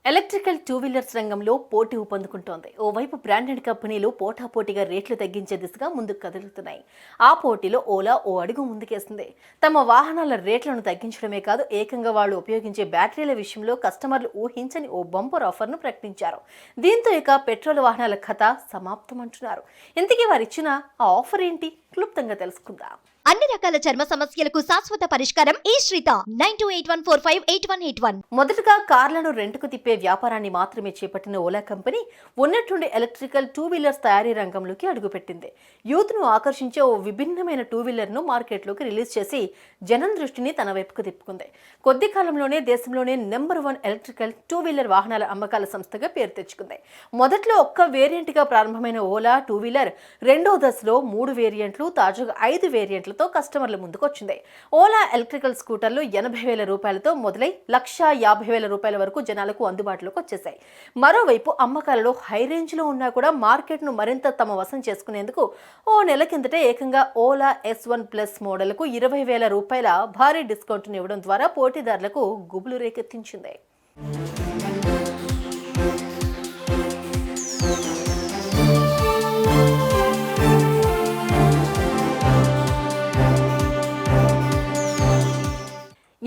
Electrical two wheelers రంగంలో పోటీ ఊపందుకుంటోంది. ఓవైపు బ్రాండెడ్ కంపెనీలు పోటాపోటీగా రేట్లు తగ్గించే దిశగా ముందుకు కదులుతున్నాయి. ఆ పోటీలో ఓలా ఓ అడుగు ముందుకేసింది. తమ వాహనాల రేట్లను తగ్గించడమే కాదు, ఏకంగా వాళ్ళు ఉపయోగించే బ్యాటరీల విషయంలో కస్టమర్లు ఊహించని ఓ బంపర్ ఆఫర్ను ప్రకటించారు. దీంతో ఇక పెట్రోల్ వాహనాల కథ సమాప్తమంటున్నారు. ఇంతకీ వారిచ్చిన ఆ ఆఫర్ ఏంటి? క్లుప్తంగా తెలుసుకుందాం. అన్ని రకాల చర్మ సమస్యలకు శాశ్వత పరిష్కారం ఈ శ్రీత 9281458181. మొదటగా కార్లను రెంటుకు తిప్పే వ్యాపారాన్ని మాత్రమే చేపట్టిన ఓలా కంపెనీ ఉన్నట్టుండి ఎలక్ట్రికల్ టూ వీలర్స్ తయారీ రంగంలోకి అడుగుపెట్టింది. యూత్ను ఆకర్షించే ఓ విభిన్నమైన టూ వీలర్ను మార్కెట్లోకి రిలీజ్ చేసి జనం దృష్టిని తన వైపుకు తిప్పుకుంది. కొద్ది కాలంలోనే దేశంలోనే #1 ఎలక్ట్రికల్ టూ వీలర్ వాహనాల అమ్మకాల సంస్థగా పేరు తెచ్చుకుంది. మొదట్లో ఒక్క వేరియంట్గా ప్రారంభమైన ఓలా టూ వీలర్ రెండో దశలో 3 వేరియంట్లు, తాజాగా 5 వేరియంట్లతో కస్టమర్ల ముందుకు వచ్చింది. ఓలా ఎలక్ట్రికల్ స్కూటర్లు 80,000 రూపాయలతో మొదలై ₹150,000 వరకు జనాలకు అందుబాటులోకి వచ్చేసాయి. మరోవైపు అమ్మకాలలో హై రేంజ్ లో ఉన్నా కూడా మార్కెట్ను మరింత తమ వశం చేసుకునేందుకు ఓ నెల కిందటే ఏకంగా ఓలా S1 ప్లస్ మోడల్కు ₹20,000 భారీ డిస్కౌంట్ను ఇవ్వడం ద్వారా పోటీదారులకు గుబులు రేకెత్తించింది.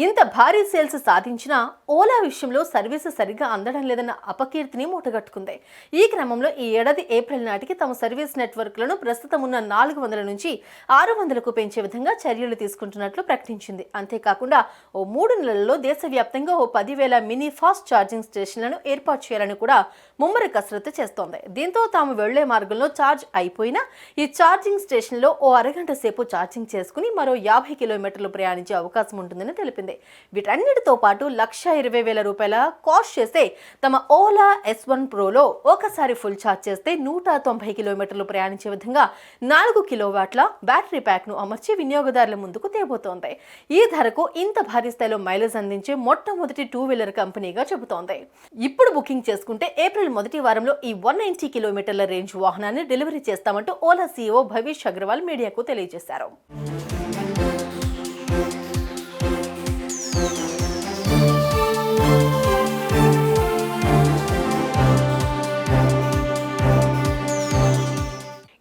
ఇంత భారీ సేల్స్ సాధించినా ఓలా విషయంలో సర్వీసు సరిగ్గా అందడం లేదన్న అపకీర్తిని మూటగట్టుకుంది. ఈ క్రమంలో ఈ ఏడాది ఏప్రిల్ నాటికి తమ సర్వీస్ నెట్వర్క్లను ప్రస్తుతం ఉన్న 400 నుంచి 600కు పెంచే విధంగా చర్యలు తీసుకుంటున్నట్లు ప్రకటించింది. అంతేకాకుండా ఓ 3 నెలల్లో దేశవ్యాప్తంగా ఓ 10,000 మినీ ఫాస్ట్ ఛార్జింగ్ స్టేషన్లను ఏర్పాటు చేయాలని కూడా ముమ్మర కసరత్తు చేస్తోంది. దీంతో తాము వెళ్లే మార్గంలో ఛార్జ్ అయిపోయినా ఈ ఛార్జింగ్ స్టేషన్లో ఓ అరగంట సేపు ఛార్జింగ్ చేసుకుని మరో 50 కిలోమీటర్లు ప్రయాణించే అవకాశం ఉంటుందని తెలిపింది. వీటన్నిటితో పాటు ₹120,000 కాస్ట్ చేస్తే తమ ఓలా S1 ప్రోలో ఒకసారి ఫుల్ ఛార్జ్ చేస్తే 190 కిలోమీటర్లు ప్రయాణించే విధంగా 4 కిలోవాట్ల బ్యాటరీ ప్యాక్ ను అమర్చి వినియోగదారుల ముందుకు తేబోతోంది. ఈ ధరకు ఇంత భారీ స్థాయిలో మైలేజ్ అందించే మొట్టమొదటి టూ వీలర్ కంపెనీగా చెబుతోంది. ఇప్పుడు బుకింగ్ చేసుకుంటే ఏప్రిల్ మొదటి వారంలో ఈ 190 కిలోమీటర్ల రేంజ్ వాహనాన్ని డెలివరీ చేస్తామంటూ ఓలా CEO భవిష్ అగ్రవాల్ మీడియాకు తెలియజేశారు.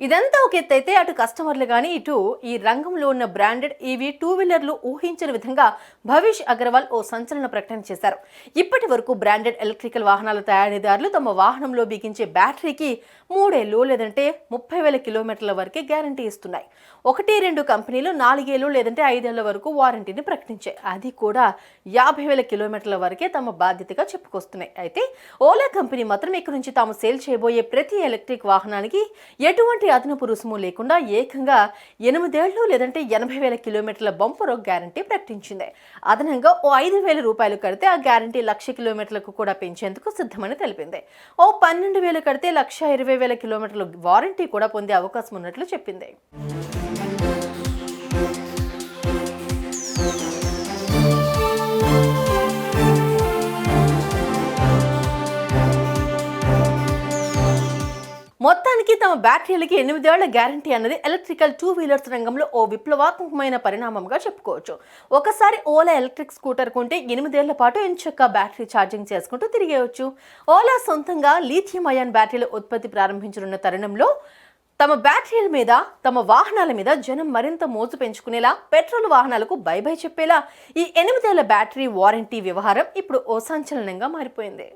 ఇదంతా ఒక ఎత్తైతే అటు కస్టమర్లు కానీ ఇటు ఈ రంగంలో ఉన్న బ్రాండెడ్ ఈవీ టూ వీలర్లు ఊహించని విధంగా భవిష్ అగర్వాల్ ఓ సంచలన ప్రకటన చేశారు. ఇప్పటి వరకు బ్రాండెడ్ ఎలక్ట్రికల్ వాహనాల తయారీదారులు తమ వాహనంలో బిగించే బ్యాటరీకి 3 ఏళ్ళు లేదంటే 30,000 కిలోమీటర్ల వరకే గ్యారంటీ ఇస్తున్నాయి. 1-2 కంపెనీలు 4 ఏళ్ళు లేదంటే 5 ఏళ్ల వరకు వారంటీని ప్రకటించాయి. అది కూడా 50,000 కిలోమీటర్ల వరకే తమ బాధ్యతగా చెప్పుకొస్తున్నాయి. అయితే ఓలా కంపెనీ మాత్రం ఇక్కడి నుంచి తాము సేల్ చేయబోయే ప్రతి ఎలక్ట్రిక్ వాహనానికి ఎటువంటి అదనపు రుసుము లేకుండా ఏకంగా 8 ఏళ్ళు లేదంటే 80,000 కిలోమీటర్ల బంపర్ గ్యారంటీ ప్రకటించింది. అదనంగా ఓ ₹5,000 కడితే ఆ గ్యారంటీ 1,00,000 కిలోమీటర్లకు కూడా పెంచేందుకు సిద్ధమని తెలిపింది. ఓ 12,000 కడితే 1,20,000 కిలోమీటర్ల వారంటీ కూడా పొందే అవకాశం ఉన్నట్లు చెప్పింది. మొత్తానికి తమ బ్యాటరీలకి 8 ఏళ్ల గ్యారంటీ అన్నది ఎలక్ట్రికల్ టూ వీలర్స్ రంగంలో ఓ విప్లవాత్మకమైన పరిణామంగా చెప్పుకోవచ్చు. ఒకసారి ఓలా ఎలక్ట్రిక్ స్కూటర్ కొంటే 8 ఏళ్ల పాటు ఎంచక్కా బ్యాటరీ ఛార్జింగ్ చేసుకుంటూ తిరిగేయచ్చు. ఓలా సొంతంగా లిథియం అయాన్ బ్యాటరీల ఉత్పత్తి ప్రారంభించనున్న తరుణంలో తమ బ్యాటరీల మీద, తమ వాహనాల మీద జనం మరింత మోజు పెంచుకునేలా, పెట్రోల్ వాహనాలకు బై బై చెప్పేలా ఈ 8 ఏళ్ల బ్యాటరీ వారంటీ వ్యవహారం ఇప్పుడు ఓ సంచలనంగా మారిపోయింది.